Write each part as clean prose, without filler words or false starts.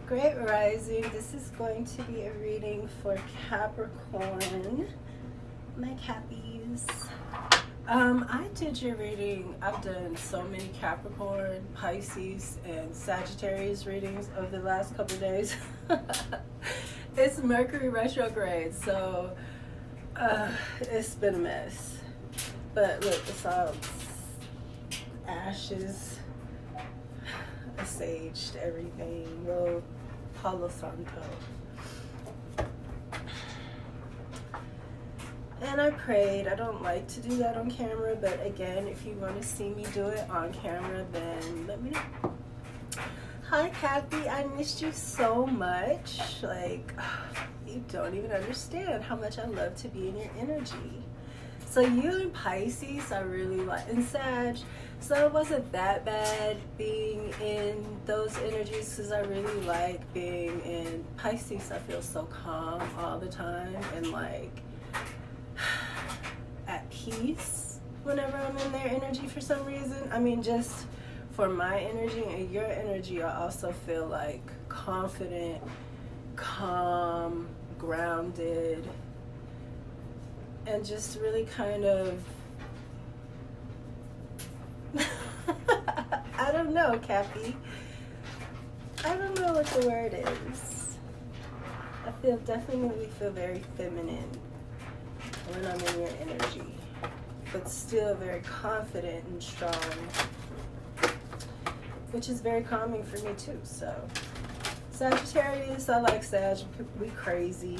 Great Rising. This is going to be a reading for Capricorn, my Cappies. I did your reading. I've done so many Capricorn, Pisces, and Sagittarius readings over the last couple of days. It's Mercury retrograde, so it's been a mess. But look, it's all ashes, asaged, everything, real Palo Santo. And I prayed. I don't like to do that on camera, but again, if you want to see me do it on camera, then let me know. Hi, Kathy. I missed you so much. Like, you don't even understand how much I love to be in your energy. So you and Pisces, I really like, and Sag, so it wasn't that bad being in those energies because I really like being in Pisces. I feel so calm all the time and like at peace whenever I'm in their energy for some reason. I mean, just for my energy and your energy, I also feel like confident, calm, grounded, and just really kind of I don't know, Cappy. I don't know what the word is. I definitely feel very feminine when I'm in your energy, but still very confident and strong, which is very calming for me too. So Sagittarius, I like Sag. We crazy.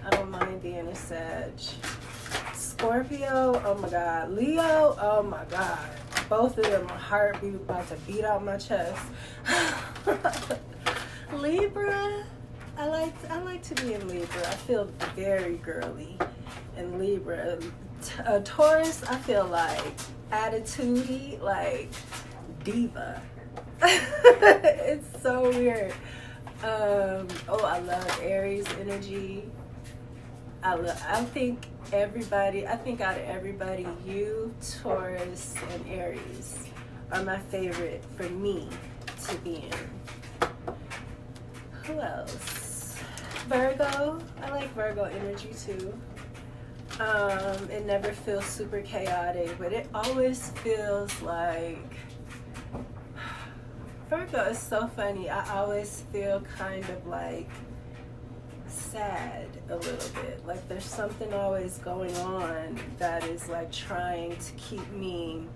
I don't mind being a Sag. Scorpio, oh my God. Leo, oh my God. Both of them, my heart be about to beat out my chest. Libra, I like to be in Libra. I feel very girly in Libra. Taurus, I feel like attitude-y, like diva. It's so weird. Oh, I love Aries energy. I think out of everybody, you, Taurus, and Aries are my favorite for me to be in. Who else? Virgo. I like Virgo energy too. It never feels super chaotic, but it always feels like Virgo is so funny. I always feel kind of like sad a little bit, like there's something always going on that is like trying to keep me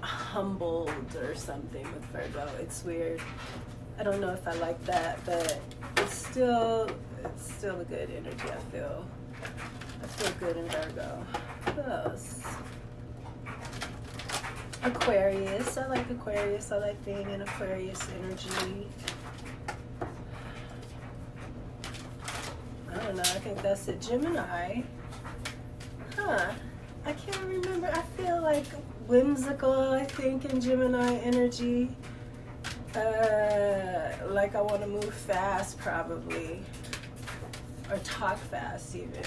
humbled or something with Virgo. It's weird. I don't know if I like that, but it's still a good energy. I feel good in Virgo. Who else? Aquarius. I like Aquarius. I like being in Aquarius energy. I don't know, I think that's it. Gemini. Huh. I can't remember. I feel like whimsical, I think, in Gemini energy. Like I want to move fast, probably. Or talk fast, even.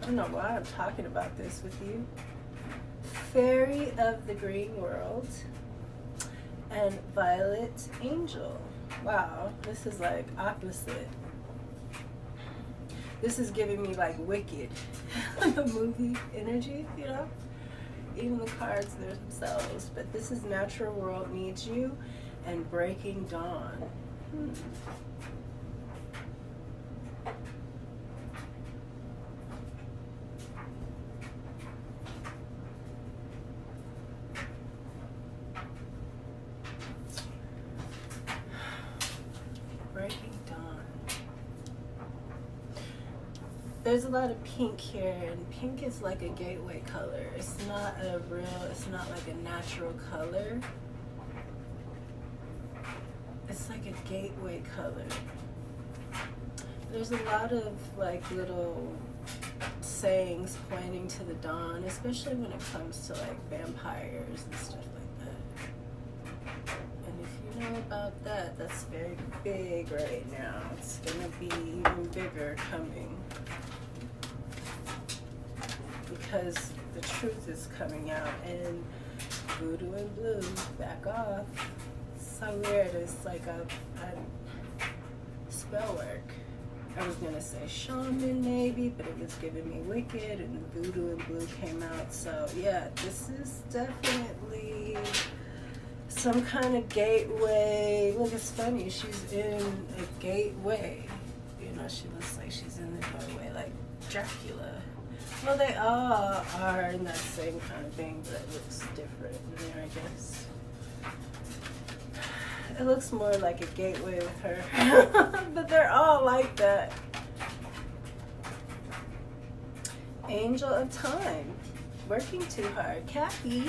I don't know why I'm talking about this with you. Fairy of the Green World. And Violet Angel. Wow, this is like opposite. This is giving me like Wicked, the movie energy, you know? Even the cards themselves. But this is Natural World Needs You and Breaking Dawn. There's a lot of pink here, and pink is like a gateway color. It's not like a natural color. It's like a gateway color. There's a lot of like little sayings pointing to the dawn, especially when it comes to like vampires and stuff like that. And if you know about that, that's very big right now. It's gonna be even bigger coming. Because the truth is coming out, and Voodoo and blue, back off. So weird. It's like a spell work. I was gonna say shaman maybe, but it was giving me wicked, and voodoo and blue came out. So yeah, this is definitely some kind of gateway. Look, it's funny. She's in a gateway. You know, she looks like she's in the doorway, like Dracula. Well, they all are in that same kind of thing, but it looks different in there, I guess. It looks more like a gateway with her. But they're all like that. Angel of Time. Working too hard. Cappy,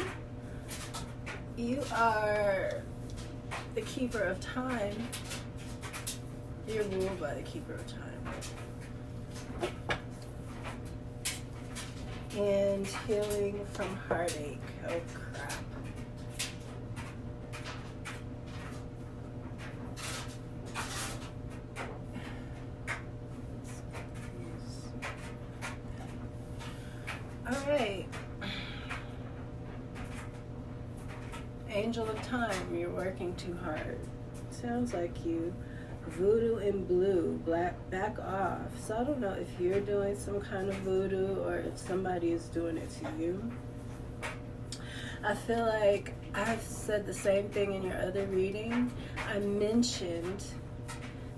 you are the keeper of time. You're ruled by the keeper of time. And healing from heartache. Oh crap. Alright. Angel of Time, you're working too hard. Sounds like you. Voodoo in blue, black, back off. So I don't know if you're doing some kind of voodoo or if somebody is doing it to you. I feel like I've said the same thing in your other reading. I mentioned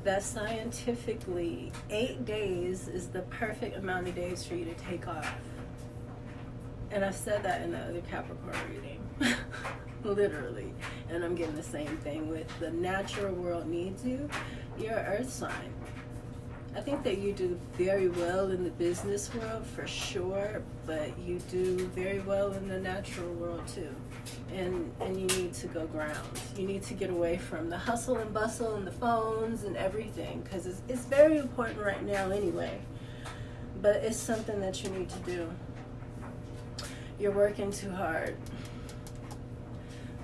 that scientifically 8 days is the perfect amount of days for you to take off. And I said that in the other Capricorn reading. Literally. And I'm getting the same thing with the natural world needs you. You're an earth sign. I think that you do very well in the business world for sure, but you do very well in the natural world too. And you need to go ground. You need to get away from the hustle and bustle and the phones and everything, because it's very important right now anyway. But it's something that you need to do. You're working too hard.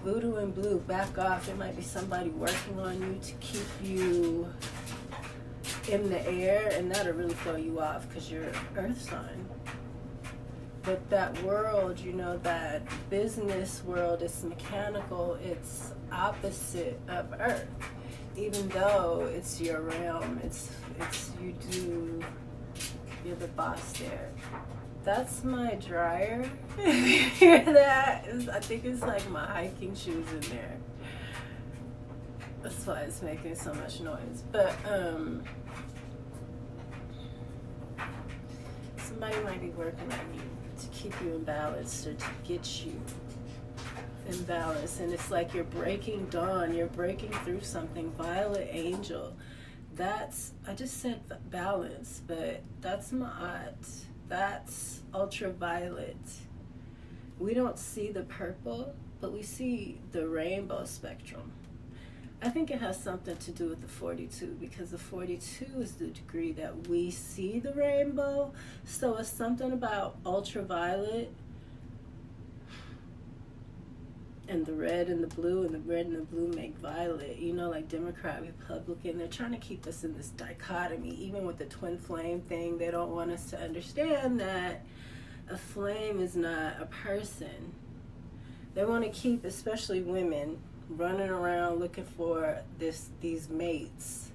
Voodoo and blue, back off. It might be somebody working on you to keep you in the air, and that'll really throw you off because you're an earth sign. But that world, you know, that business world, it's mechanical, it's opposite of earth. Even though it's your realm, you're the boss there. That's my dryer. If you hear that, I think it's like my hiking shoes in there. That's why it's making so much noise. But somebody might be working on you to keep you in balance or to get you in balance. And it's like you're breaking dawn. You're breaking through something. Violet angel. I just said balance, but that's Ma'at. That's ultraviolet. We don't see the purple, but we see the rainbow spectrum. I think it has something to do with the 42, because the 42 is the degree that we see the rainbow. So it's something about ultraviolet and the red and the blue, and the red and the blue make violet. You know, like Democrat, Republican, they're trying to keep us in this dichotomy. Even with the twin flame thing, they don't want us to understand that a flame is not a person. They want to keep, especially women, running around looking for these mates.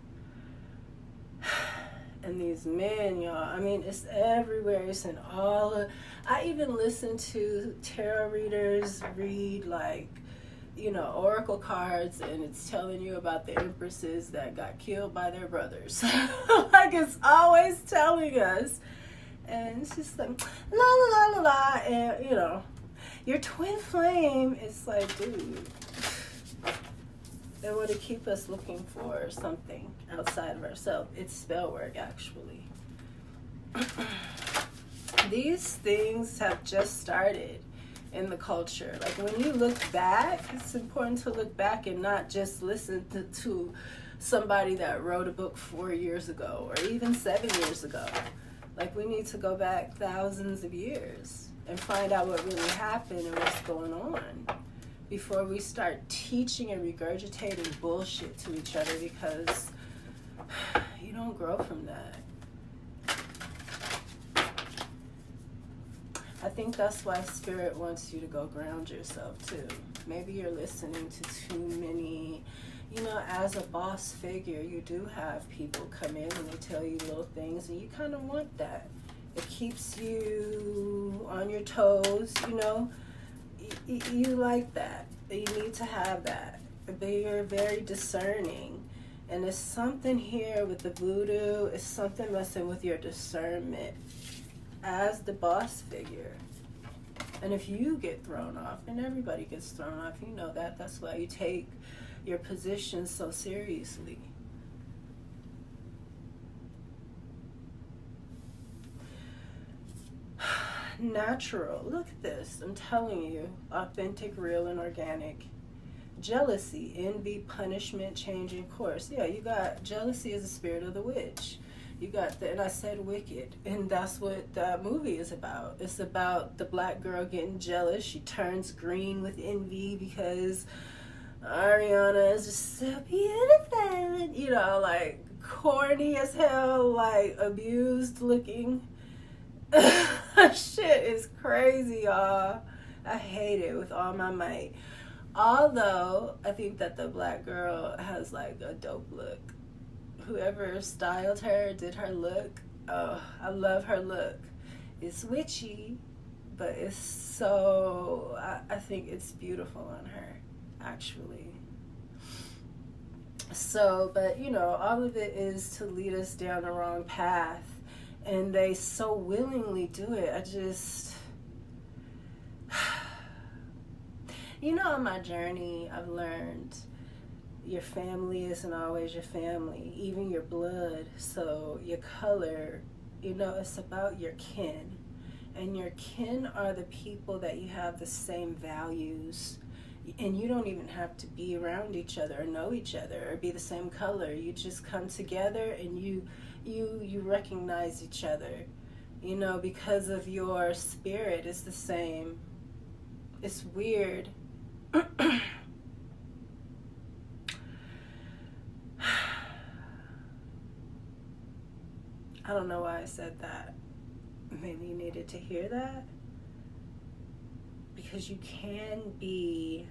And these men, y'all, I mean, it's everywhere. It's in all of, I even listen to tarot readers read, like, you know, oracle cards, and it's telling you about the empresses that got killed by their brothers. Like, it's always telling us. And it's just like, la la la la la. And, you know, your twin flame is like, dude, they want to keep us looking for something outside of ourselves. It's spell work, actually. These things have just started in the culture. Like, when you look back, it's important to look back and not just listen to somebody that wrote a book 4 years ago or even 7 years ago. Like, we need to go back thousands of years and find out what really happened and what's going on before we start teaching and regurgitating bullshit to each other, because you don't grow from that. I think that's why Spirit wants you to go ground yourself too. Maybe you're listening to too many, you know, as a boss figure, you do have people come in and they tell you little things and you kind of want that. It keeps you on your toes, you know. You like that. You need to have that. But you're very discerning. And there's something here with the voodoo. It's something messing with your discernment as the boss figure. And if you get thrown off, and everybody gets thrown off, you know that. That's why you take your position so seriously. Natural. Look at this. I'm telling you. Authentic, real, and organic. Jealousy, envy, punishment, changing course. Yeah, you got jealousy is the spirit of the witch. You got and I said wicked, and that's what that movie is about. It's about the black girl getting jealous. She turns green with envy because Ariana is just so beautiful. You know, like corny as hell, like abused looking. Shit is crazy, y'all. I hate it with all my might. Although I think that the black girl has like a dope look. Whoever styled her, did her look. Oh, I love her look. It's witchy, but it's so, I think it's beautiful on her, actually. So, but you know, all of it is to lead us down the wrong path. And they so willingly do it. I just, you know, on my journey, I've learned your family isn't always your family, even your blood. So your color, you know, it's about your kin. And your kin are the people that you have the same values. And you don't even have to be around each other or know each other or be the same color. You just come together and you recognize each other, you know, because of your spirit is the same. It's weird. I don't know why I said that. Maybe you needed to hear that. Because you can be,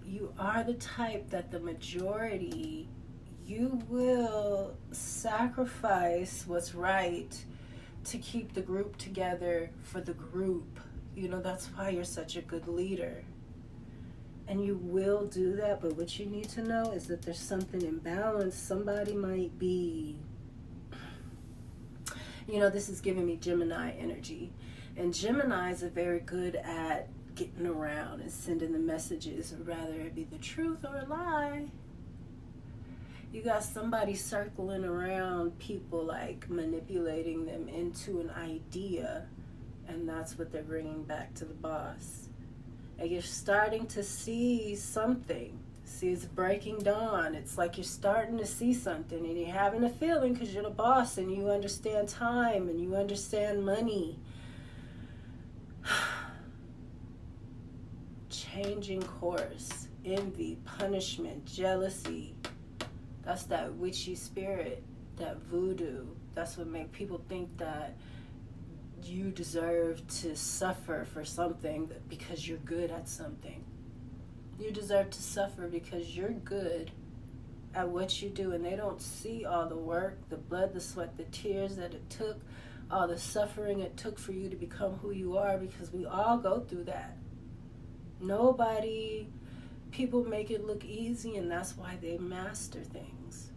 you are the type that the majority, you will sacrifice what's right to keep the group together for the group. You know, that's why you're such a good leader. And you will do that, but what you need to know is that there's something imbalanced. Somebody might be, you know, this is giving me Gemini energy. And Geminis are very good at getting around and sending the messages, rather it be the truth or a lie. You got somebody circling around people, like manipulating them into an idea, and that's what they're bringing back to the boss. And you're starting to see something. See, it's breaking dawn. It's like you're starting to see something, and you're having a feeling because you're the boss and you understand time and you understand money. Changing course, envy, punishment, jealousy. That's that witchy spirit, that voodoo. That's what makes people think that you deserve to suffer for something because you're good at something. You deserve to suffer because you're good at what you do, and they don't see all the work, the blood, the sweat, the tears that it took, all the suffering it took for you to become who you are, because we all go through that. Nobody, people make it look easy, and that's why they master things.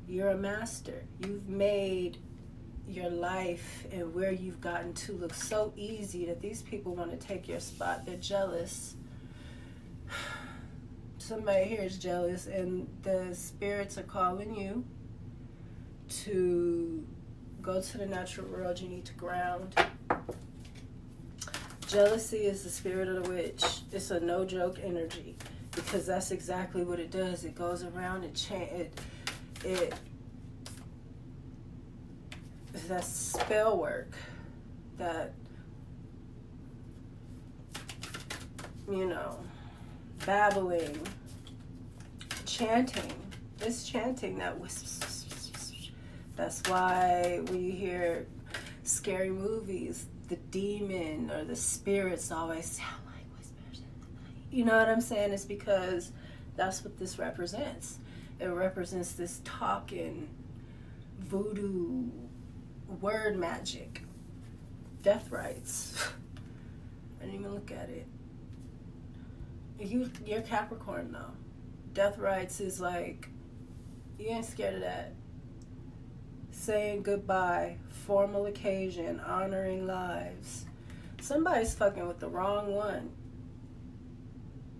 You're a master. You've made your life and where you've gotten to look so easy that these people want to take your spot. They're jealous. Somebody here is jealous, and the spirits are calling you to go to the natural world. You need to ground. Jealousy is the spirit of the witch. It's a no joke energy, because that's exactly what it does. It goes around and that spell work, that, you know, babbling, chanting. It's chanting that That's why when you hear scary movies, the demon or the spirits always sound like whispers in the night. You know what I'm saying? It's because that's what this represents. It represents this talking, voodoo, word magic, death rites. I didn't even look at it. You're Capricorn though. Death rites is like, you ain't scared of that. Saying goodbye, formal occasion, honoring lives. Somebody's fucking with the wrong one,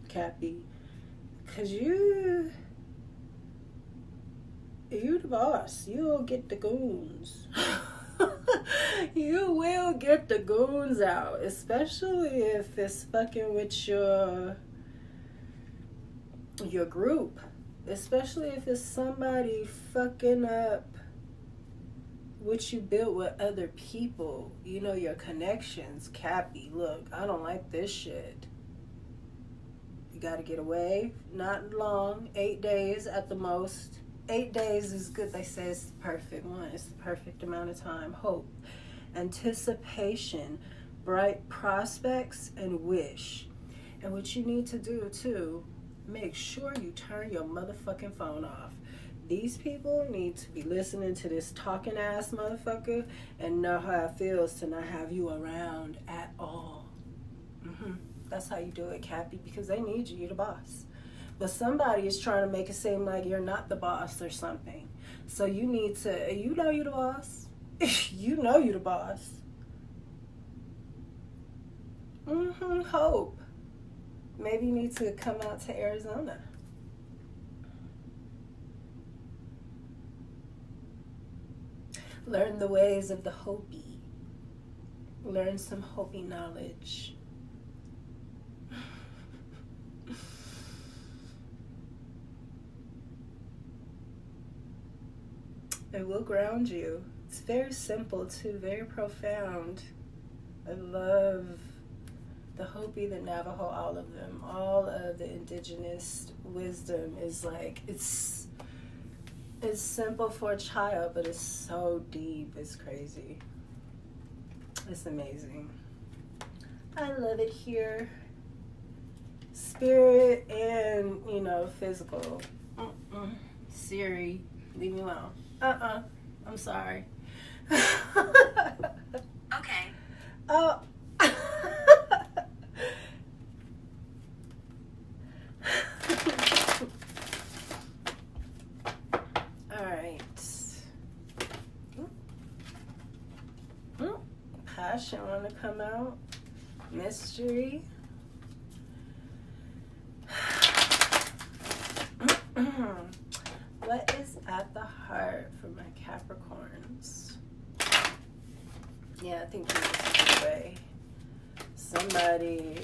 Cappy. Cause you the boss. You'll get the goons. You will get the goons out, especially if it's fucking with your group. Especially if it's somebody fucking up what you built with other people. You know, your connections. Cappy, look, I don't like this shit. You gotta get away. Not long. 8 days at the most. 8 days is good. They say it's the perfect one. It's the perfect amount of time. Hope, anticipation, bright prospects, and wish. And what you need to do too, make sure you turn your motherfucking phone off. These people need to be listening to this talking ass motherfucker and know how it feels to not have you around at all. That's how you do it, Cappy, because they need you. You're the boss. But somebody is trying to make it seem like you're not the boss or something. So you need to, you know you're the boss. You know you're the boss. Hope. Maybe you need to come out to Arizona. Learn the ways of the Hopi. Learn some Hopi knowledge. It will ground you. It's very simple too, very profound. I love the Hopi, the Navajo, all of them. All of the indigenous wisdom is like, it's simple for a child, but it's so deep. It's crazy. It's amazing. I love it here. Spirit and, physical. Siri, leave me alone. I'm sorry. Okay. Oh. Alright. Passion wanna come out. Mystery. What is at the heart for my Capricorns? Yeah, I think this is the way. Somebody,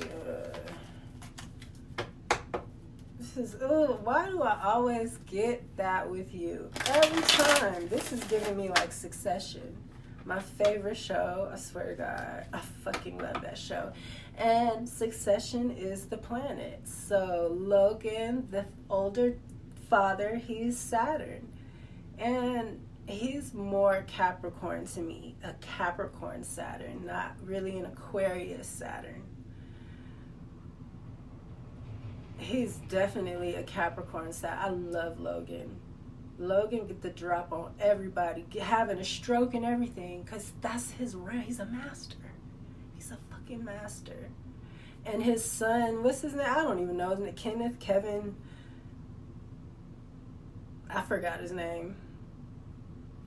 why do I always get that with you? Every time. This is giving me like Succession. My favorite show, I swear to God, I fucking love that show. And Succession is the planet. So Logan, the older father, he's Saturn. And he's more Capricorn to me. A Capricorn Saturn, not really an Aquarius Saturn. He's definitely a Capricorn Saturn. I love Logan. Logan get the drop on everybody, having a stroke and everything, because that's his role. He's a master. He's a fucking master. And his son, what's his name? I don't even know. Isn't it Kenneth? Kevin? I forgot his name.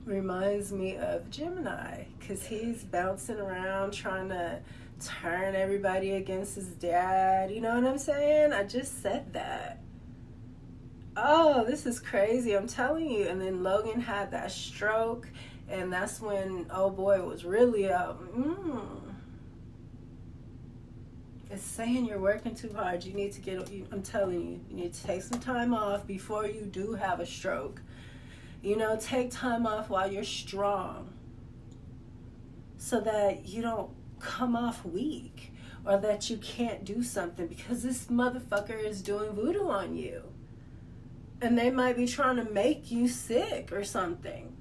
Reminds me of Gemini, because he's bouncing around trying to turn everybody against his dad. You know what I'm saying? I just said that. Oh, this is crazy. I'm telling you. And then Logan had that stroke, and that's when old boy was really up. It's saying you're working too hard. You need to get, I'm telling you, you need to take some time off before you do have a stroke. Take time off while you're strong so that you don't come off weak or that you can't do something, because this motherfucker is doing voodoo on you. And they might be trying to make you sick or something.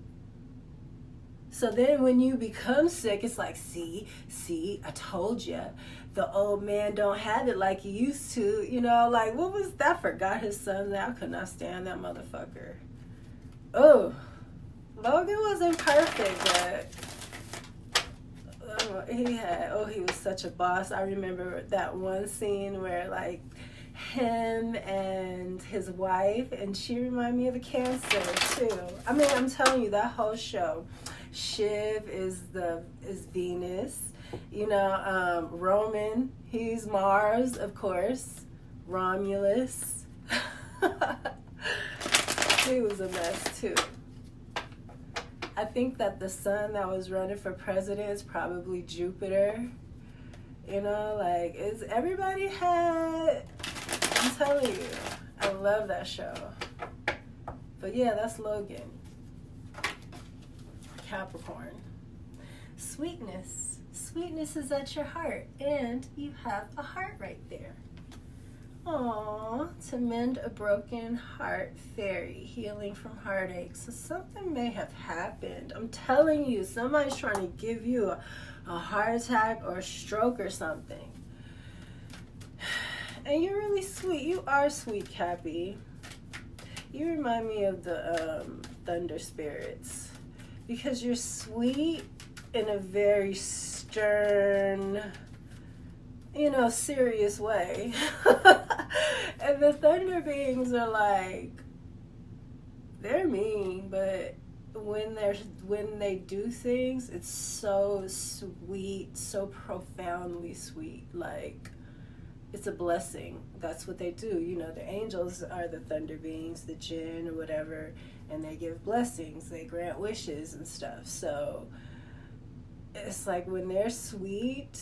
So then when you become sick, it's like, see, I told you. The old man don't have it like he used to. You know, like, what was that? I forgot his son. I could not stand that motherfucker. Oh, Logan wasn't perfect, but he was such a boss. I remember that one scene where, like, him and his wife, and she reminded me of a Cancer too. I mean, I'm telling you, that whole show. Shiv is Venus, you know. Roman, he's Mars, of course. Romulus, he was a mess too. I think that the son that was running for president is probably Jupiter. You know, like, everybody had. I'm telling you, I love that show. But yeah, that's Logan. Capricorn. Sweetness. Sweetness is at your heart, and you have a heart right there. Aww, to mend a broken heart, fairy, healing from heartache. So something may have happened. I'm telling you, somebody's trying to give you a heart attack or a stroke or something. And you're really sweet. You are sweet, Cappy. You remind me of the thunder spirits. Because you're sweet in a very stern, you know, serious way. And the thunder beings are like, they're mean, but when they do things, it's so sweet, so profoundly sweet. Like, it's a blessing. That's what they do. You know, the angels are the thunder beings, the jinn or whatever, and they give blessings. They grant wishes and stuff. So it's like when they're sweet,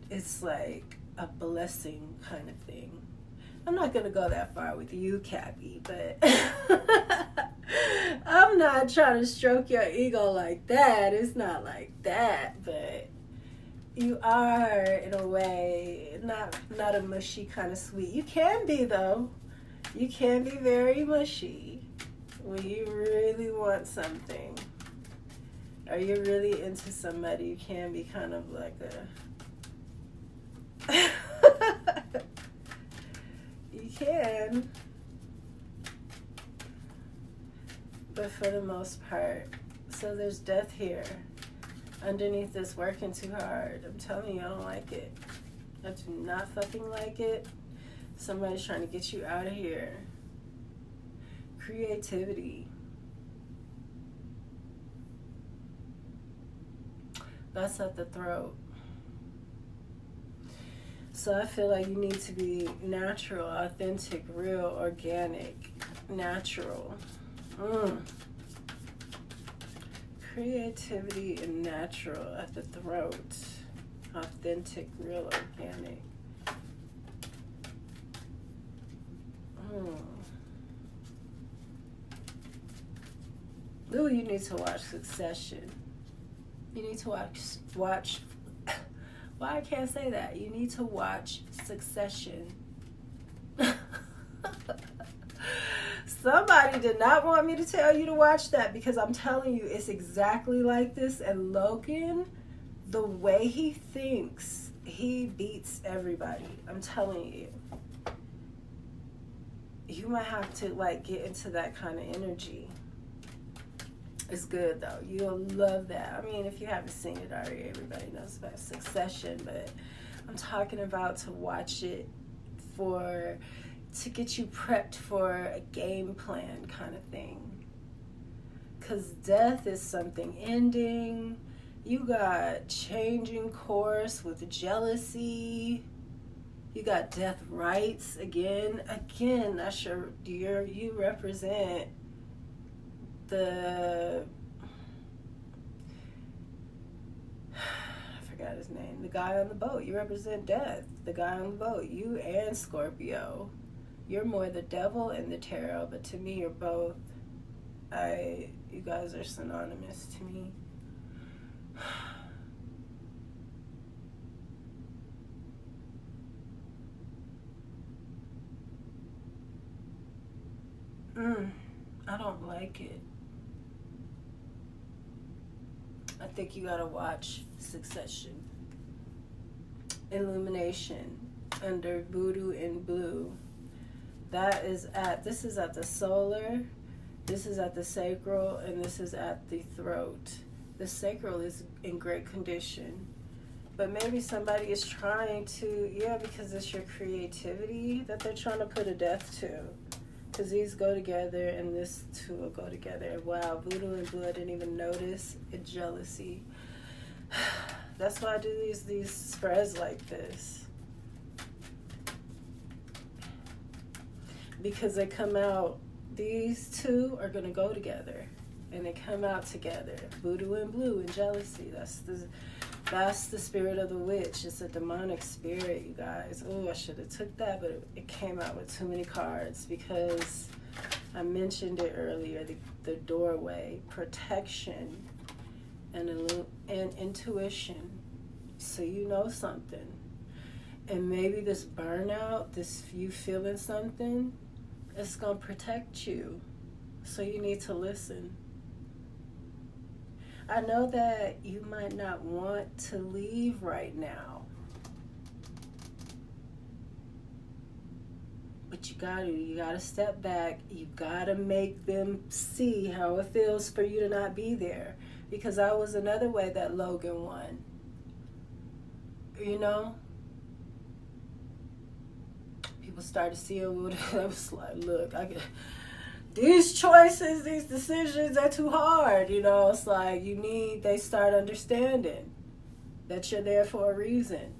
it's like a blessing kind of thing. I'm not going to go that far with you, Cappy, but I'm not trying to stroke your ego like that. It's not like that, but you are, in a way, not a mushy kind of sweet. You can be, though. You can be very mushy when you really want something, or you're really into somebody. You can be kind of like a you can, but for the most part. So there's death here underneath this working too hard. I'm telling you, I don't like it. I do not fucking like it. Somebody's trying to get you out of here. Creativity. That's at the throat. So I feel like you need to be natural, authentic, real, organic, natural. Creativity and natural at the throat. Authentic, real, organic. Ooh, you need to watch Succession. You need to watch why I can't say that. You need to watch Succession. Somebody did not want me to tell you to watch that, because I'm telling you, it's exactly like this. And Logan, the way he thinks, he beats everybody. I'm telling you. You might have to, like, get into that kind of energy. It's good, though. You'll love that. I mean, if you haven't seen it already, everybody knows about Succession, but I'm talking about to watch it to get you prepped for a game plan kind of thing. Because death is something ending. You got changing course with jealousy. You got death rights again. That's you represent I forgot his name. The guy on the boat. You represent death. The guy on the boat. You and Scorpio. You're more the devil and the tarot, but to me, you're both. You guys are synonymous to me. I don't like it. think you gotta watch Succession. Illumination under Voodoo in Blue. This is at the solar, this is at the sacral, and this is at the throat. The sacral is in great condition. But maybe somebody is trying to, because it's your creativity that they're trying to put a death to. Because these go together and this two will go together. Wow, Voodoo and Blue, I didn't even notice. It's jealousy. That's why I do these spreads like this. Because they come out, these two are going to go together. And they come out together. Voodoo and Blue and jealousy. That's the spirit of the witch. It's a demonic spirit, you guys. Oh, I should have took that, but it came out with too many cards because I mentioned it earlier. The doorway, protection, and intuition. So you know something. And maybe this burnout, you feeling something, it's going to protect you. So you need to listen. I know that you might not want to leave right now, but you gotta step back. You gotta make them see how it feels for you to not be there, because that was another way that Logan won. You know, people started seeing what I was like. Look, these choices, these decisions are too hard, it's like they start understanding that you're there for a reason.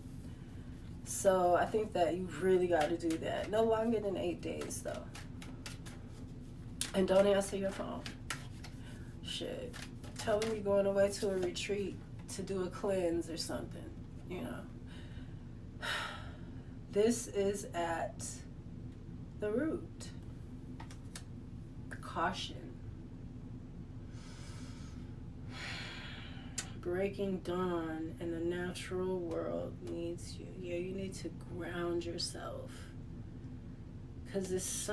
So I think that you really got to do that. No longer than 8 days though. And don't answer your phone. Shit. Tell them you're going away to a retreat to do a cleanse or something, This is at the root. Caution. Breaking dawn in the natural world needs you. You need to ground yourself. Because this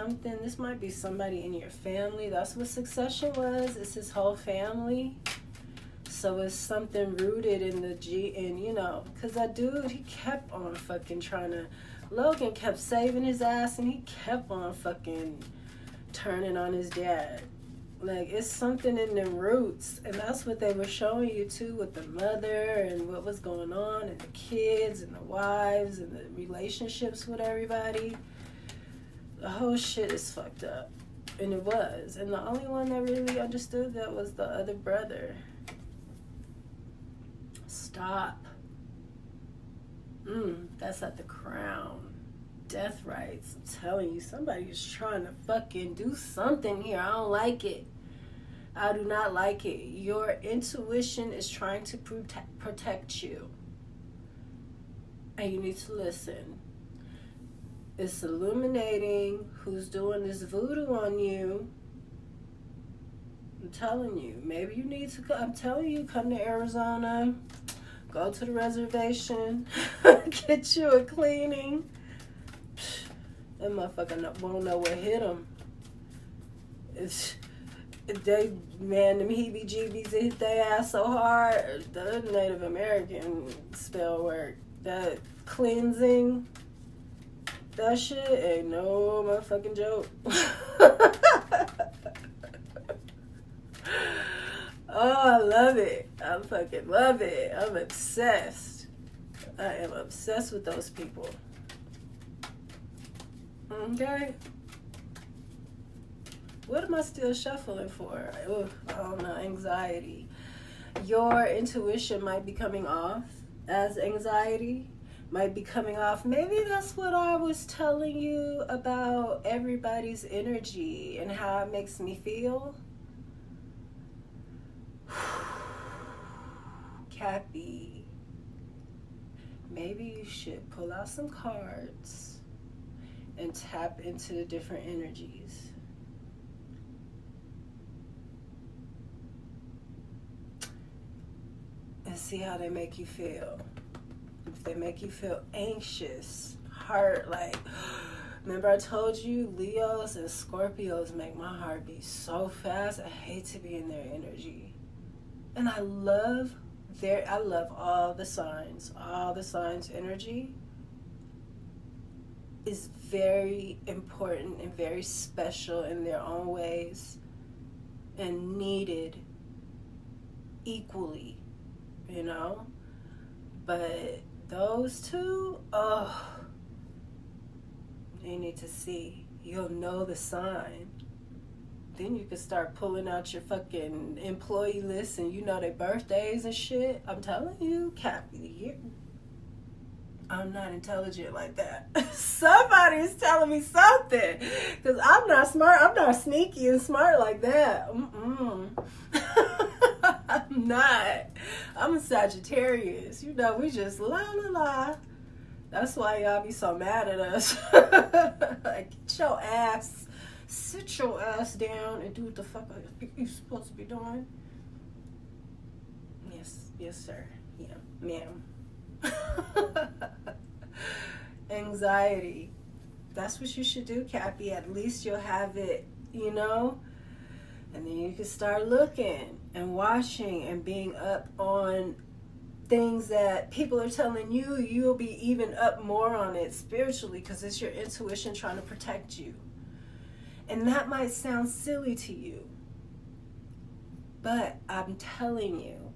might be somebody in your family. That's what Succession was. It's his whole family. So it's something rooted in because that dude, he kept on fucking Logan kept saving his ass and he kept on fucking turning on his dad. Like, it's something in the roots, and that's what they were showing you too, with the mother and what was going on, and the kids and the wives and the relationships with everybody. The whole shit is fucked up, and it was. And the only one that really understood that was the other brother. Stop. That's at the crown. Death rights. I'm telling you, somebody's trying to fucking do something here. I don't like it. I do not like it. Your intuition is trying to protect you. And you need to listen. It's illuminating who's doing this voodoo on you. I'm telling you. Maybe you need to I'm telling you, come to Arizona. Go to the reservation. Get you a cleaning. That motherfucker won't know what hit him. Them heebie-jeebies hit their ass so hard. The Native American spell work, that cleansing, that shit ain't no motherfucking joke. Oh, I love it. I fucking love it. I'm obsessed. I am obsessed with those people. Okay. What am I still shuffling for? Ugh, I don't know. Anxiety. Your intuition might be coming off as anxiety. Might be coming off. Maybe that's what I was telling you about everybody's energy and how it makes me feel. Cappy. Maybe you should pull out some cards and tap into the different energies. And see how they make you feel. If they make you feel anxious, heart, like, remember I told you Leos and Scorpios make my heart beat so fast. I hate to be in their energy. And I love I love all the signs. All the signs energy is very important and very special in their own ways and needed equally, you know? But those two, oh, you need to see. You'll know the sign. Then you can start pulling out your fucking employee list and you know their birthdays and shit. I'm telling you, Cappy, I'm not intelligent like that. Somebody's telling me something. Because I'm not smart. I'm not sneaky and smart like that. I'm not. I'm a Sagittarius. You know, we just la la la. That's why y'all be so mad at us. Like, get your ass. Sit your ass down and do what the fuck you're supposed to be doing. Yes, sir. Yeah, ma'am. Anxiety. That's what you should do, Cappy. At least you'll have it, you know? And then you can start looking and watching and being up on things that people are telling you. You'll be even up more on it spiritually because it's your intuition trying to protect you. And that might sound silly to you, but I'm telling you,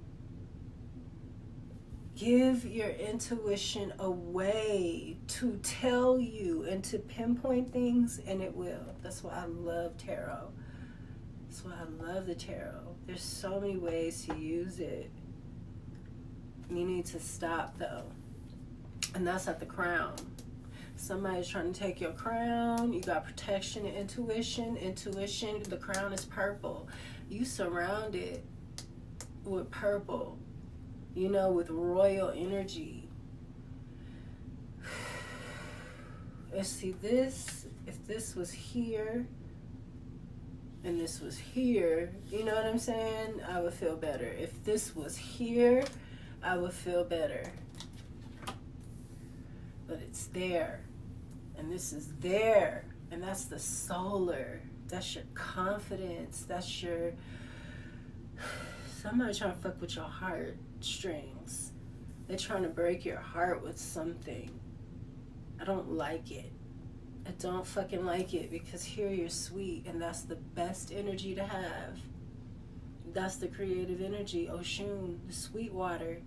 give your intuition a way to tell you and to pinpoint things, and it will. That's why I love tarot. That's why I love the tarot. There's so many ways to use it. You need to stop, though. And that's at the crown. Somebody's trying to take your crown. You got protection and intuition. Intuition, the crown is purple. You surround it with purple, you know, with royal energy. And see this, if this was here and this was here, you know what I'm saying? I would feel better. If this was here, I would feel better. But it's there. And this is there. And that's the solar. That's your confidence. That's your... Somebody trying to fuck with your heart strings. They're trying to break your heart with something. I don't like it. I don't fucking like it, because here you're sweet, and that's the best energy to have. That's the creative energy. Oshun, the sweet water.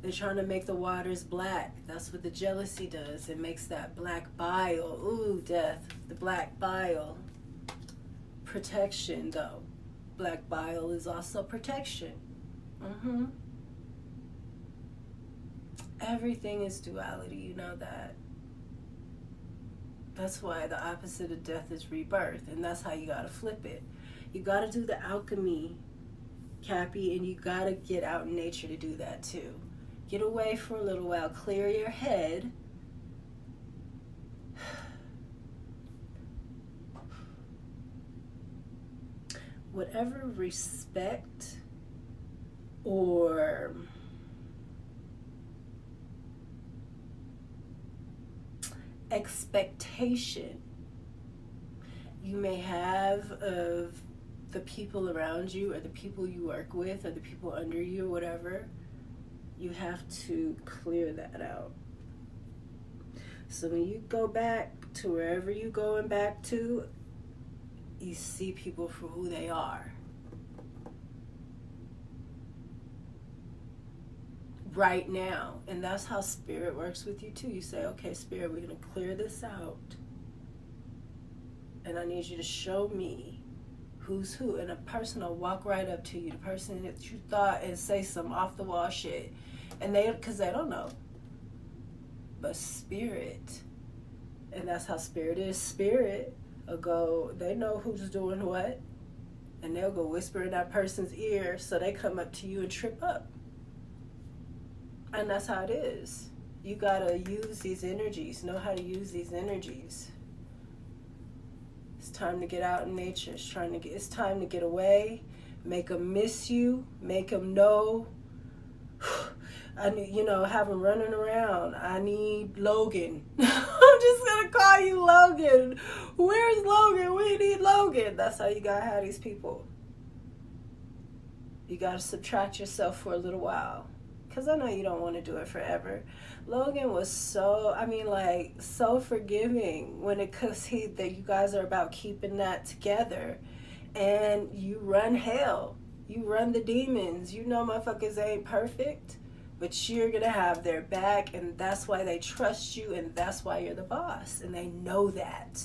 They're trying to make the waters black. That's what the jealousy does. It makes that black bile. Ooh, death. The black bile. Protection, though. Black bile is also protection. Everything is duality, you know that. That's why the opposite of death is rebirth, and that's how you gotta flip it. You gotta do the alchemy, Cappy, and you gotta get out in nature to do that too. Get away for a little while, clear your head. Whatever respect or expectation you may have of the people around you, or the people you work with, or the people under you, or whatever, you have to clear that out. So when you go back to wherever you're going back to, you see people for who they are. Right now. And that's how spirit works with you too. You say, okay, spirit, we're going to clear this out. And I need you to show me who's who. And a person will walk right up to you, the person that you thought, and say some off the wall shit. And because they don't know. But spirit, and that's how spirit is. Spirit will go, they know who's doing what, and they'll go whisper in that person's ear, so they come up to you and trip up. And that's how it is. You gotta use these energies, know how to use these energies. It's time to get out in nature. It's time to get away. Make them miss you. Make them know. I need, have them running around. I need Logan. I'm just gonna call you Logan. Where's Logan? We need Logan. That's how you gotta have these people. You got to subtract yourself for a little while. Because I know you don't want to do it forever. Logan was so, I mean, like, so forgiving when it comes to that you guys are about keeping that together. And you run hell. You run the demons. You know motherfuckers ain't perfect. But you're going to have their back. And that's why they trust you. And that's why you're the boss. And they know that.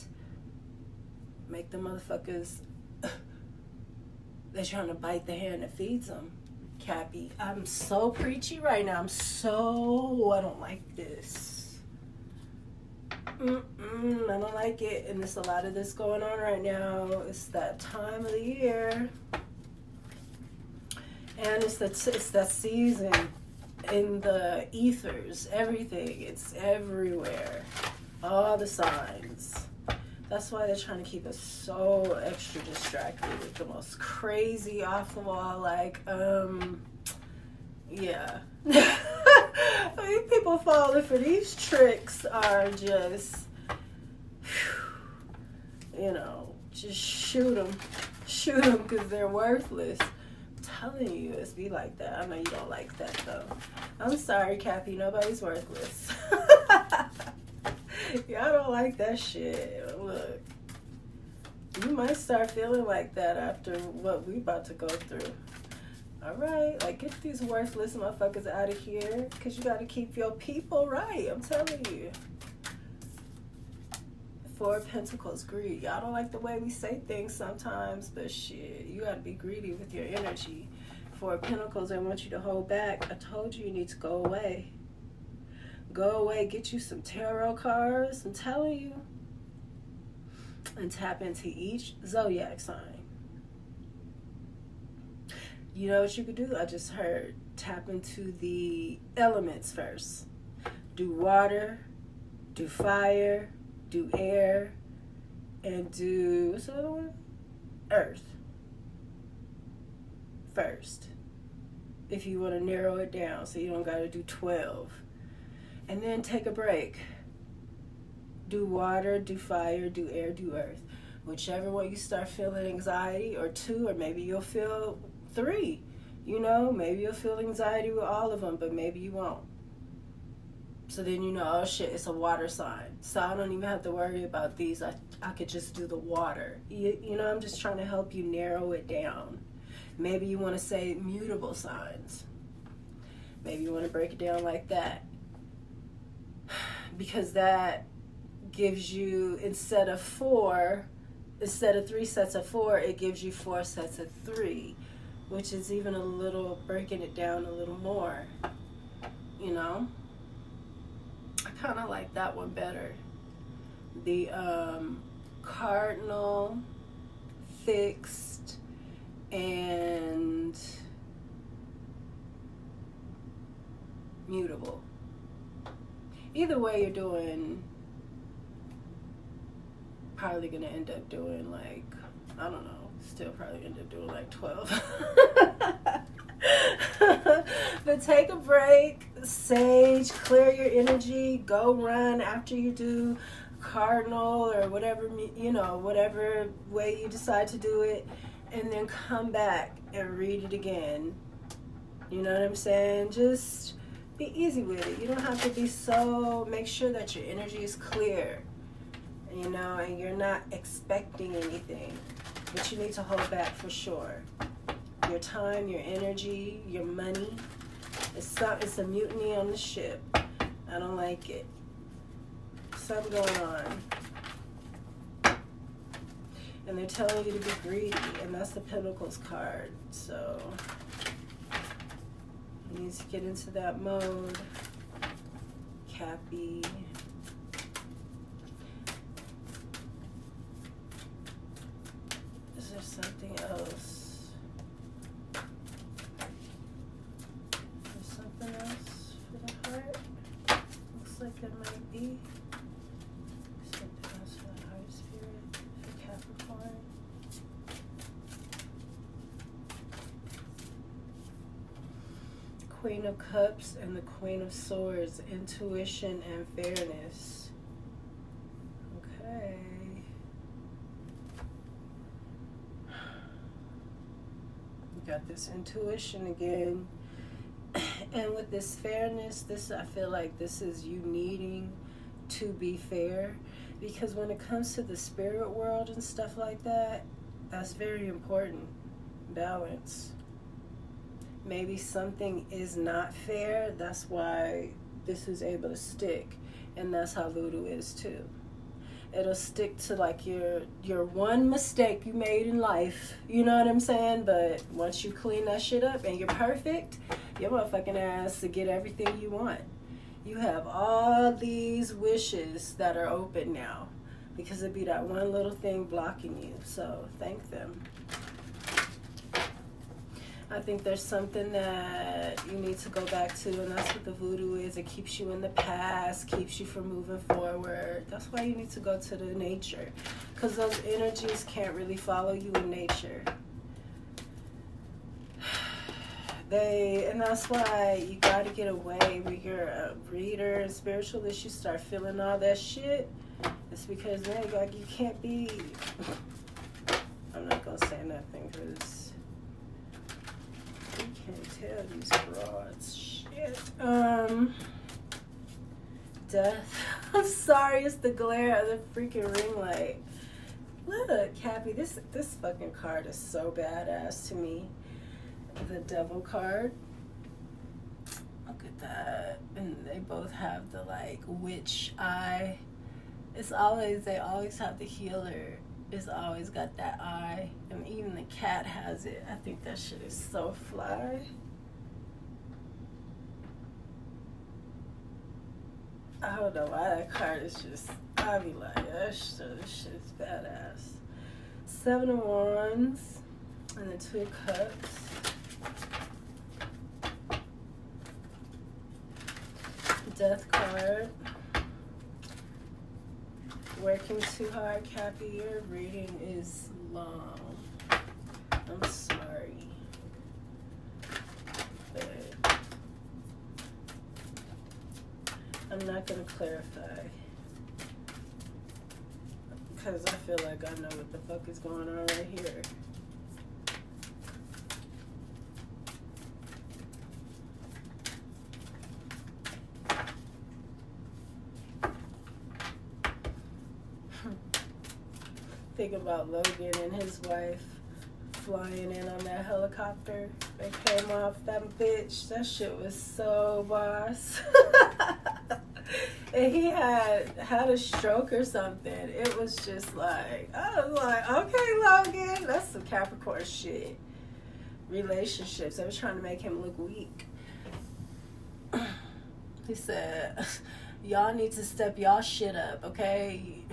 Make the motherfuckers... They're trying to bite the hand that feeds them. Cappy, I'm so preachy right now. I don't like this. I don't like it. And there's a lot of this going on right now. It's that time of the year. And it's that season in the ethers. Everything. It's everywhere. All the signs. That's why they're trying to keep us so extra distracted with the most crazy, off the wall, like, yeah. I mean, people falling for these tricks are just, you know, just shoot them because they're worthless. I'm telling you, it's be like that. I know you don't like that, though. I'm sorry, Cappy, nobody's worthless. Y'all don't like that shit. Look, you might start feeling like that after what we about to go through. All right, like, get these worthless motherfuckers out of here, because you got to keep your people right. I'm telling you. Four of Pentacles, greed. Y'all don't like the way we say things sometimes, but shit, you got to be greedy with your energy. Four of Pentacles, I want you to hold back. I told you need to go away. Go away, get you some tarot cards, I'm telling you. And tap into each zodiac sign. You know what you could do? I just heard. Tap into the elements first. Do water, do fire, do air, and do, what's the other one? Earth. First. If you want to narrow it down so you don't got to do 12. And then take a break. Do water, do fire, do air, do earth. Whichever one you start feeling anxiety, or 2, or maybe you'll feel 3. You know, maybe you'll feel anxiety with all of them, but maybe you won't. So then you know, oh shit, it's a water sign. So I don't even have to worry about these. I could just do the water. You know, I'm just trying to help you narrow it down. Maybe you want to say mutable signs. Maybe you want to break it down like that. Because that gives you, instead of 3 sets of 4, it gives you 4 sets of 3, which is even a little, breaking it down a little more, you know? I kind of like that one better. The cardinal, fixed, and mutable. Either way, you're doing, probably going to end up doing like, I don't know, still probably end up doing like 12. But take a break, sage, clear your energy, go run after you do cardinal or whatever, you know, whatever way you decide to do it, and then come back and read it again. You know what I'm saying? Just be easy with it. You don't have to be so, make sure that your energy is clear, you know, and you're not expecting anything, but you need to hold back for sure. Your time, your energy, your money. It's a mutiny on the ship. I don't like it. Something going on. And they're telling you to be greedy, and that's the Pentacles card, so you need to get into that mode, Cappy. Is there something else? Is there something else for the heart? Looks like there might be. Something else for the heart spirit, for Capricorn. Queen of Cups and the Queen of Swords, intuition and fairness. Okay. You got this intuition again. And with this fairness, this, I feel like this is you needing to be fair. Because when it comes to the spirit world and stuff like that, that's very important. Balance. Maybe something is not fair. That's why this is able to stick. And that's how voodoo is too. It'll stick to like your one mistake you made in life. You know what I'm saying? But once you clean that shit up and you're perfect, your motherfucking ass to get everything you want. You have all these wishes that are open now because it'd be that one little thing blocking you. So thank them. I think there's something that you need to go back to, and that's what the voodoo is. It keeps you in the past, keeps you from moving forward. That's why you need to go to the nature, because those energies can't really follow you in nature. And that's why you got to get away when you're a reader and spiritualist. You start feeling all that shit. It's because, man, like, you can't be. I'm not gonna say nothing because you can't tell these broads shit. Death. I'm sorry, it's the glare of the freaking ring light. Look, Cappy, this fucking card is so badass to me. The Devil card. Look at that. And they both have the like witch eye. They always have the healer. It's always got that eye. And even the cat has it. I think that shit is so fly. I don't know why that card is just, I be like, this shit is badass. 7 of Wands and the 2 of Cups. Death card. Working too hard, Cappy. Your reading is long. I'm sorry. But I'm not going to clarify. Because I feel like I know what the fuck is going on right here. Think about Logan and his wife flying in on that helicopter. They came off that bitch. That shit was so boss. And he had a stroke or something. It was just like, I was like, okay, Logan, that's some Capricorn shit. Relationships. They were trying to make him look weak. He said, y'all need to step y'all shit up, okay?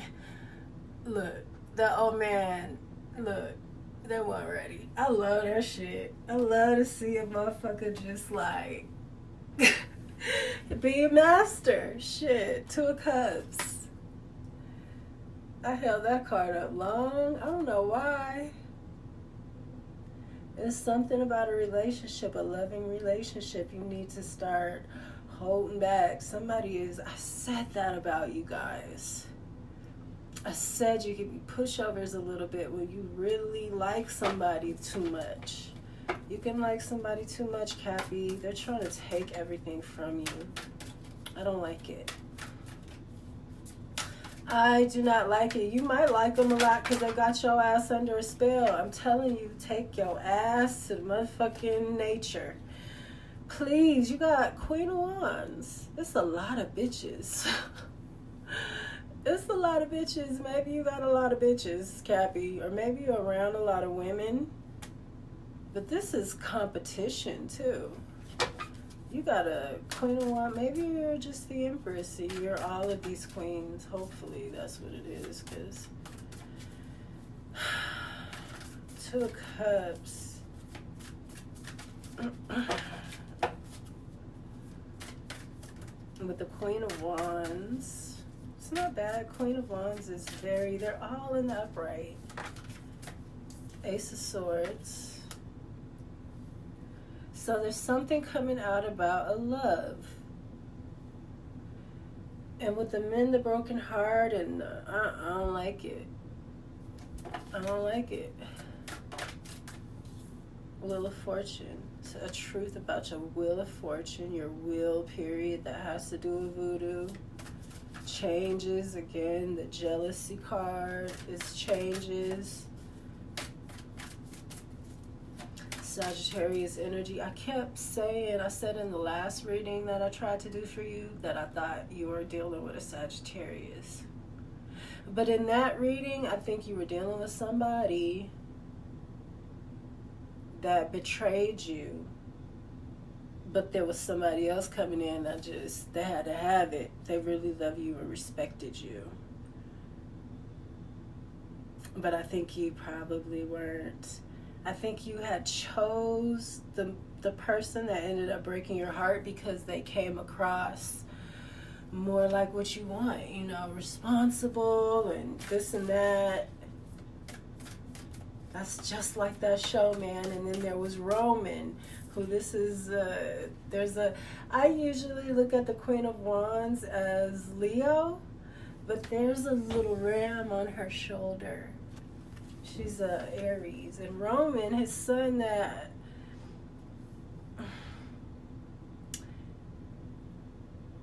Look. The old man, look, they weren't ready. I love that shit. I love to see a motherfucker just like be a master. Shit, 2 of Cups. I held that card up long. I don't know why. It's something about a relationship, a loving relationship. You need to start holding back. I said that about you guys. I said you could be pushovers a little bit when you really like somebody too much. You can like somebody too much, Cappy. They're trying to take everything from you. I don't like it. I do not like it. You might like them a lot because they got your ass under a spell. I'm telling you, take your ass to the motherfucking nature. Please, you got Queen of Wands. It's a lot of bitches. It's a lot of bitches. Maybe you got a lot of bitches, Cappy. Or maybe you're around a lot of women. But this is competition, too. You got a Queen of Wands. Maybe you're just the Empress. And you're all of these queens. Hopefully that's what it is. Because 2 of Cups. With the Queen of Wands. It's not bad. Queen of Wands is they're all in the upright. Ace of Swords. So there's something coming out about a love. And with the men, the broken heart, and I don't like it. I don't like it. Wheel of Fortune. It's a truth about your Wheel of Fortune, your will period that has to do with voodoo. Changes, again, the jealousy card is changes. Sagittarius energy. I kept saying, I said in the last reading that I tried to do for you that I thought you were dealing with a Sagittarius. But in that reading, I think you were dealing with somebody that betrayed you. But there was somebody else coming in that they had to have it. They really loved you and respected you. But I think you probably weren't. I think you had chose the person that ended up breaking your heart because they came across more like what you want, you know, responsible and this and that. That's just like that show, man. And then there was Roman, who I usually look at the Queen of Wands as Leo, but there's a little ram on her shoulder. She's Aries. And Roman, his son that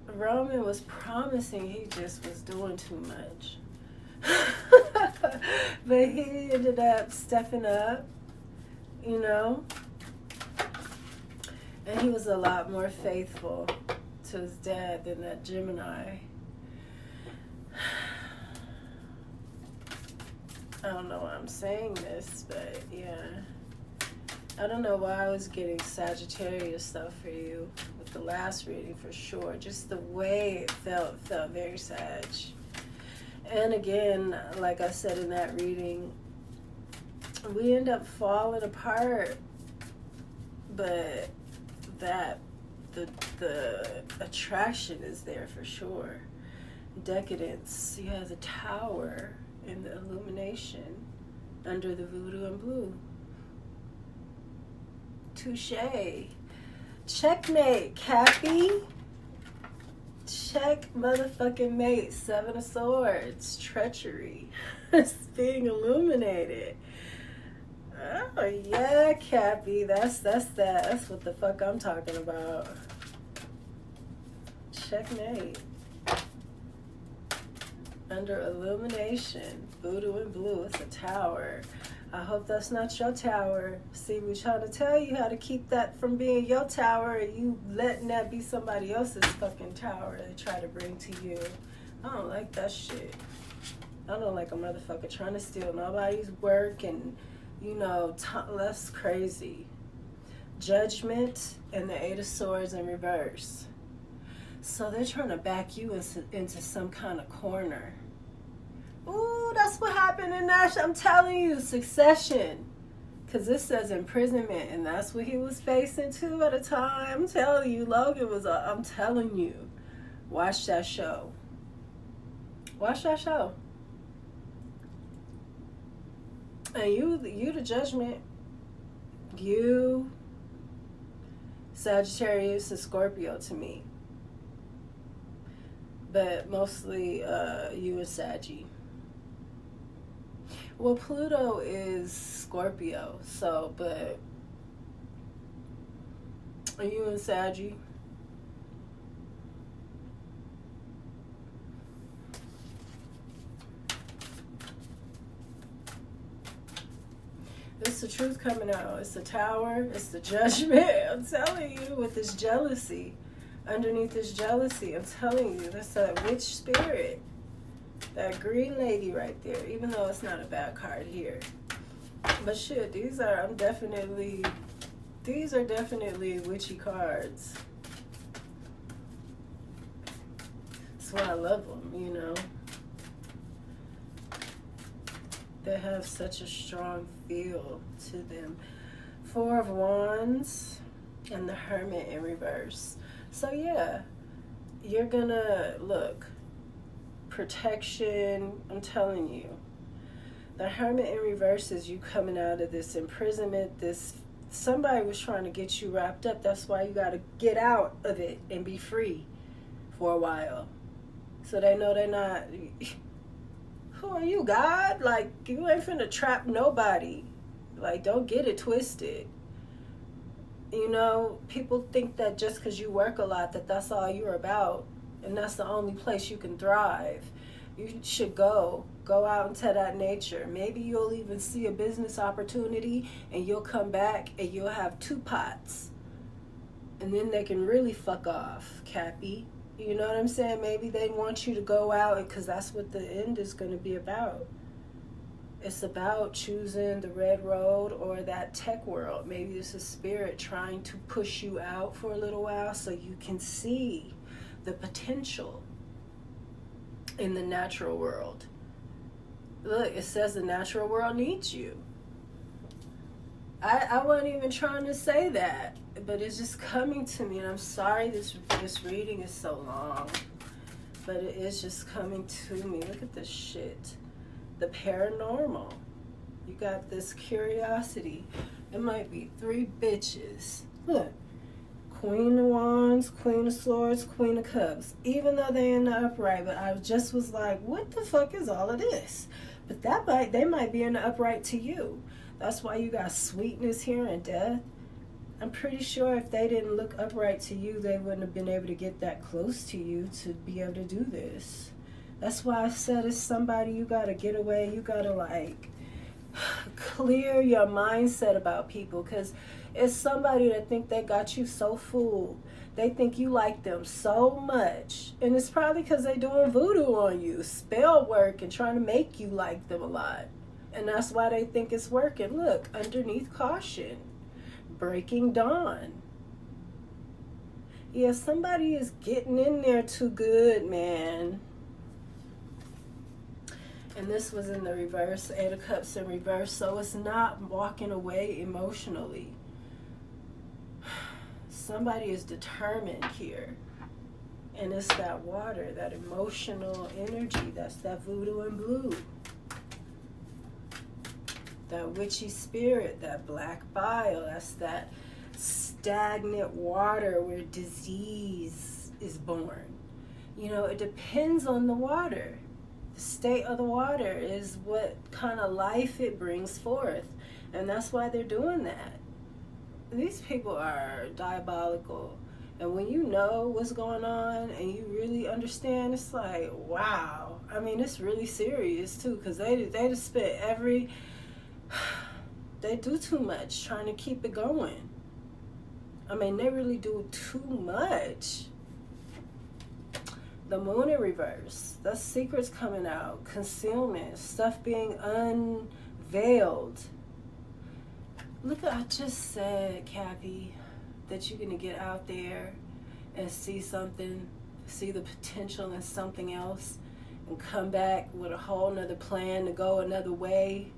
Roman was promising, he just was doing too much. But he ended up stepping up, you know. And he was a lot more faithful to his dad than that Gemini. I don't know why I'm saying this, but yeah. I don't know why I was getting Sagittarius stuff for you with the last reading for sure. Just the way it felt very Sag. And again, like I said in that reading, we end up falling apart, but that the attraction is there for sure. Decadence. You have the Tower in the illumination under the voodoo and blue. Touche. Checkmate, Cappy. Check motherfucking mate. Seven of Swords. Treachery. It's being illuminated. Oh yeah, Cappy. That's what the fuck I'm talking about. Checkmate. Under illumination. Voodoo and blue. It's a tower. I hope that's not your tower. See, we're trying to tell you how to keep that from being your tower, and you letting that be somebody else's fucking tower they try to bring to you. I don't like that shit. I don't like a motherfucker trying to steal nobody's work and, you know, that's crazy. Judgment and the Eight of Swords in reverse. So they're trying to back you into some kind of corner. Ooh, that's what happened in Nash. I'm telling you, Succession. Because this says imprisonment, and that's what he was facing too at a time. I'm telling you, Logan was, I'm telling you, watch that show. Watch that show. And you the Judgment. You, Sagittarius and Scorpio to me. But mostly you and Saggy. Well, Pluto is Scorpio, so, but are you and Saggy? It's the truth coming out. It's the Tower. It's the Judgment. I'm telling you, with this jealousy. Underneath this jealousy, I'm telling you, that's a witch spirit. That green lady right there, even though it's not a bad card here. But shit, these are definitely witchy cards. That's why I love them, you know. They have such a strong feel to them. Four of Wands and the Hermit in reverse. So yeah, you're gonna look. Protection, I'm telling you. The Hermit in reverse is you coming out of this imprisonment, somebody was trying to get you wrapped up. That's why you gotta get out of it and be free for a while. So they know they're not, who are you, God? Like, you ain't finna trap nobody. Like, don't get it twisted. You know, people think that just because you work a lot, that that's all you're about, and that's the only place you can thrive. You should go out into that nature. Maybe you'll even see a business opportunity, and you'll come back and you'll have 2 pots, and then they can really fuck off, Cappy. You know what I'm saying? Maybe they want you to go out because that's what the end is going to be about. It's about choosing the red road or that tech world. Maybe it's a spirit trying to push you out for a little while so you can see the potential in the natural world. Look, it says the natural world needs you. I wasn't even trying to say that, but it's just coming to me, and I'm sorry this reading is so long, but it is just coming to me. Look at this shit. The paranormal. You got this curiosity. It might be 3 bitches. Look. Queen of Wands, Queen of Swords, Queen of Cups. Even though they in the upright, but I just was like, what the fuck is all of this? But they might be in the upright to you. That's why you got sweetness here and death. I'm pretty sure if they didn't look upright to you, they wouldn't have been able to get that close to you to be able to do this. That's why I said it's somebody you gotta get away. You gotta like clear your mindset about people, because it's somebody that think they got you so fooled. They think you like them so much, and it's probably because they doing voodoo on you, spell work, and trying to make you like them a lot, and that's why they think it's working. Look, underneath caution, breaking dawn. Yeah, somebody is getting in there too good, man. And this was in the reverse, 8 of Cups in reverse, so it's not walking away emotionally. Somebody is determined here. And it's that water, that emotional energy, that's that voodoo and blue. That witchy spirit, that black bile, that's that stagnant water where disease is born. You know, it depends on the water. The state of the water is what kind of life it brings forth. And that's why they're doing that. These people are diabolical. And when you know what's going on and you really understand, it's like, wow. I mean, it's really serious, too, because they just spent they do too much trying to keep it going. I mean, they really do too much. The moon in reverse, that's secrets coming out, concealment, stuff being unveiled. Look, I just said, Cappy, that you're going to get out there and see something, see the potential in something else, and come back with a whole nother plan to go another way.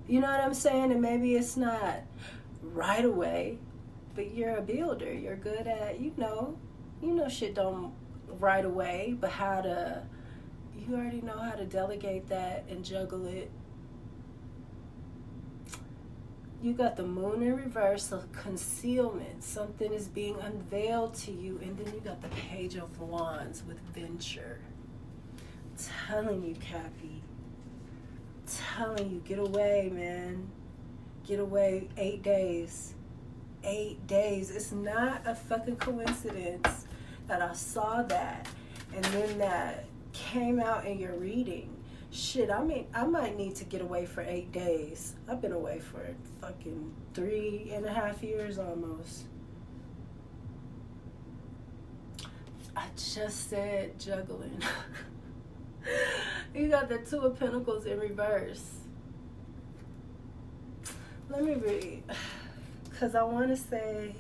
You know what I'm saying? And maybe it's not right away, but you're a builder. You're good at, you know shit don't right away, but you already know how to delegate that and juggle it. You got the moon in reverse of concealment. Something is being unveiled to you. And then you got the Page of Wands with venture. I'm telling you, Cappy. Telling you, get away, man. Get away. 8 days. 8 days. It's not a fucking coincidence that I saw that, and then that came out in your reading. Shit, I mean, I might need to get away for 8 days. I've been away for fucking 3.5 years almost. I just said juggling. You got the 2 of Pentacles in reverse. Let me read, because I want to say,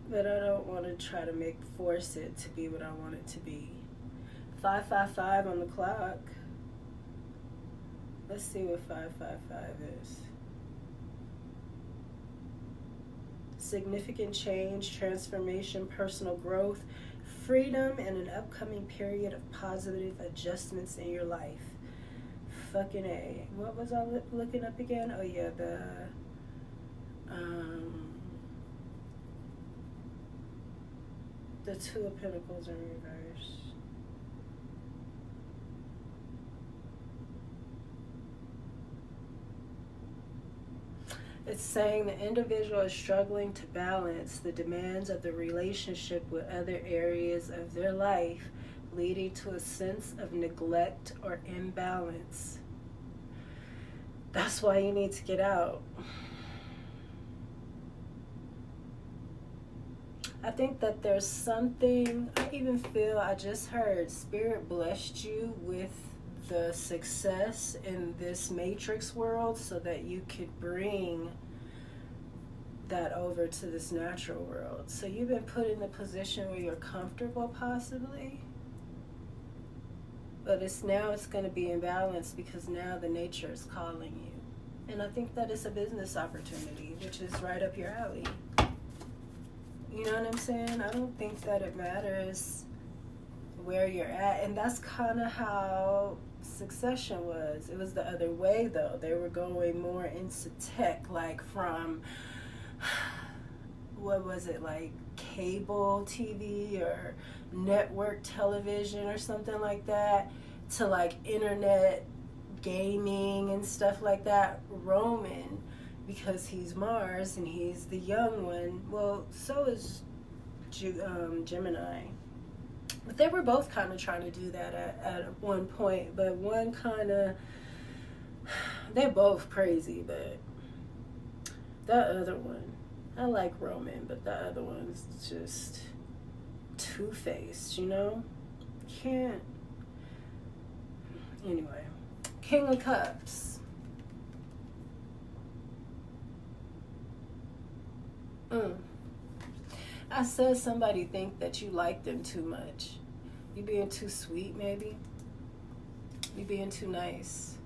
but I don't want to try to force it to be what I want it to be. 555 on the clock. Let's see what 555 is. Significant change, transformation, personal growth, freedom, and an upcoming period of positive adjustments in your life. Fucking A. What was I looking up again? Oh yeah, the 2 of Pentacles in reverse. It's saying the individual is struggling to balance the demands of the relationship with other areas of their life, leading to a sense of neglect or imbalance. That's why you need to get out. I think that there's something, I even feel, I just heard Spirit blessed you with the success in this matrix world so that you could bring that over to this natural world. So you've been put in a position where you're comfortable possibly, but it's going to be imbalanced because now the nature is calling you. And I think that it's a business opportunity, which is right up your alley. You know what I'm saying? I don't think that it matters where you're at. And that's kind of how Succession was. It was the other way, though. They were going more into tech, like from, what was it, like cable TV or network television or something like that, to like internet gaming and stuff like that. Roman, because he's Mars and he's the young one. Well, so is Gemini. But they were both kind of trying to do that at one point. But one kind of, they're both crazy. But that other one, I like Roman, but that other one's just two-faced, you know? Can't. Anyway, King of Cups. I said somebody think that you like them too much. You being too sweet, maybe. You being too nice.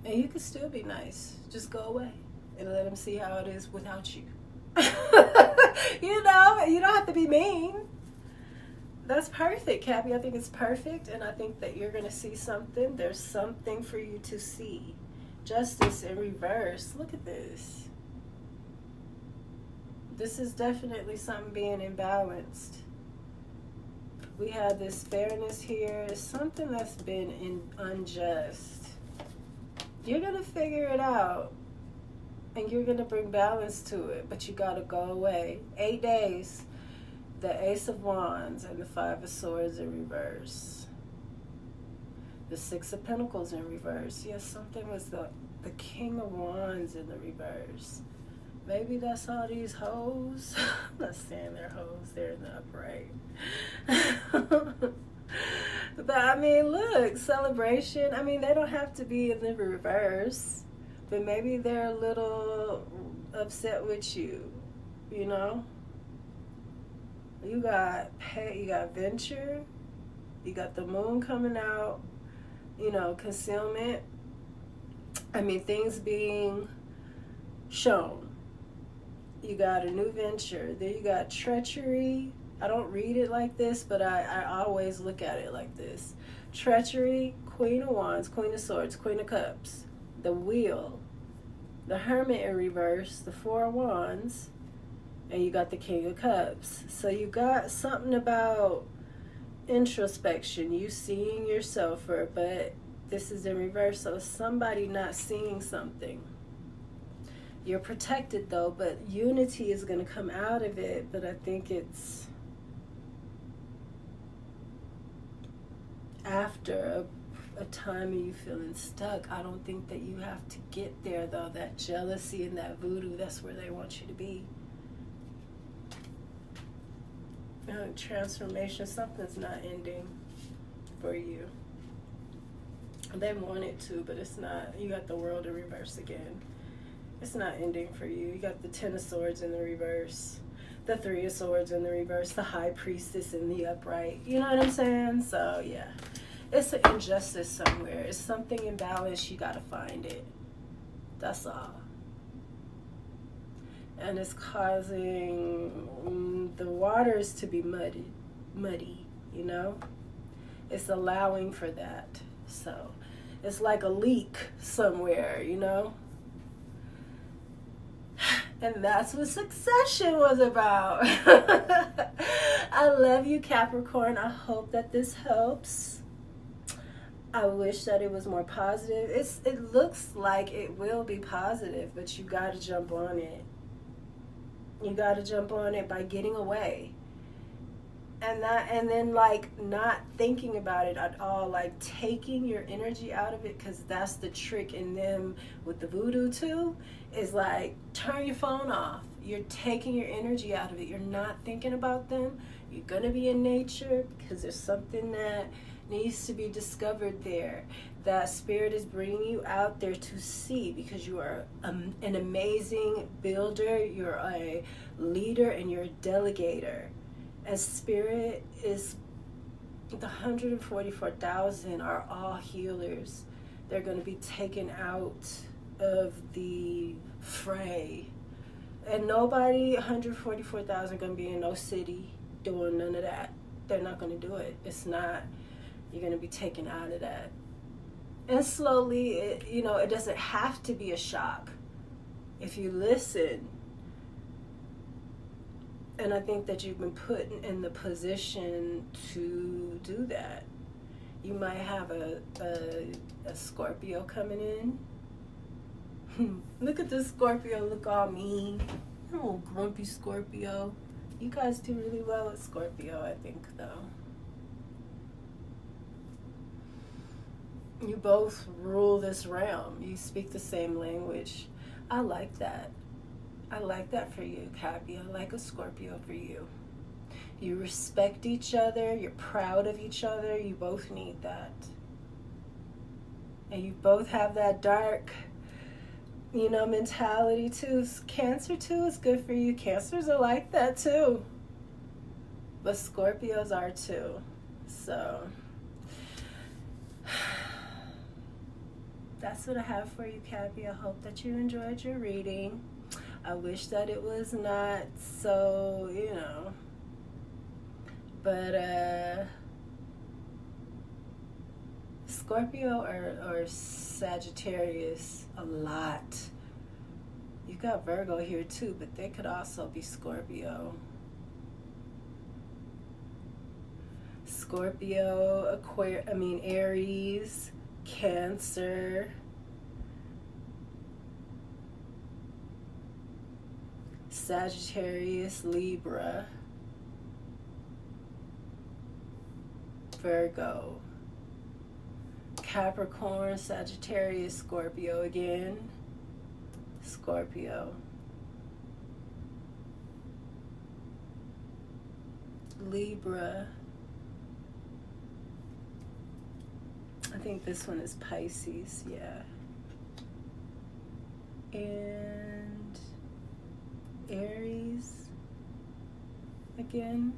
And you can still be nice. Just go away and let them see how it is without you. You know, you don't have to be mean. That's perfect, Cappy. I think it's perfect, and I think that you're going to see something. There's something for you to see. Justice in reverse. Look at this. This is definitely something being imbalanced. We have this fairness here. It's something that's been unjust. You're going to figure it out. And you're going to bring balance to it. But you got to go away. 8 days. The Ace of Wands and the Five of Swords in reverse. The Six of Pentacles in reverse. Yes, something was the King of Wands in the reverse. Maybe that's all these hoes. I'm not saying they're hoes, they're in the upright. But I mean, look, celebration. I mean, they don't have to be in the reverse, but maybe they're a little upset with you, you know? You got pay, you got venture, you got the moon coming out, you know, concealment. I mean, things being shown. You got a new venture. Then you got treachery. I don't read it like this, but I always look at it like this. Treachery, Queen of Wands, Queen of Swords, Queen of Cups, the Wheel, the Hermit in reverse, the Four of Wands, and you got the King of Cups. So you got something about introspection, you seeing yourself, but this is in reverse, so somebody not seeing something. You're protected though, but unity is going to come out of it. But I think it's after a time of you feeling stuck. I don't think that you have to get there though. That jealousy and that voodoo, that's where they want you to be. Transformation, something's not ending for you. They want it to, but it's not. You got the World in reverse again. It's not ending for you. You got the Ten of Swords in the reverse, the Three of Swords in the reverse, the High Priestess in the upright. You know what I'm saying? So, yeah. It's an injustice somewhere. It's something imbalanced. You got to find it. That's all. And it's causing the waters to be muddy, you know? It's allowing for that. So, it's like a leak somewhere, you know? And that's what Succession was about. I love you, Capricorn. I hope that this helps. I wish that it was more positive. It looks like it will be positive, but you got to jump on it. You got to jump on it by getting away. And then like not thinking about it at all, like taking your energy out of it, because that's the trick in them with the voodoo too, is like turn your phone off. You're taking your energy out of it. You're not thinking about them. You're gonna be in nature because there's something that needs to be discovered there, that spirit is bringing you out there to see, because you are an amazing builder, you're a leader, and you're a delegator. And spirit is, the 144,000 are all healers. They're going to be taken out of the fray. And nobody, 144,000, going to be in no city doing none of that. They're not going to do it. It's not, you're going to be taken out of that. And slowly, it doesn't have to be a shock if you listen. And I think that you've been put in the position to do that. You might have a Scorpio coming in. Look at this Scorpio, look all mean. Oh, grumpy Scorpio. You guys do really well with Scorpio, I think, though. You both rule this realm. You speak the same language. I like that. I like that for you, Cappy. I like a Scorpio for you. You respect each other. You're proud of each other. You both need that. And you both have that dark, mentality too. Cancer too is good for you. Cancers are like that too. But Scorpios are too. So that's what I have for you, Cappy. I hope that you enjoyed your reading. I wish that it was not so, but Scorpio or Sagittarius a lot. You got Virgo here too, but they could also be Scorpio. Scorpio, Aries, Cancer, Sagittarius, Libra, Virgo, Capricorn, Sagittarius, Scorpio again, Scorpio, Libra. I think this one is Pisces, yeah. And Aries again.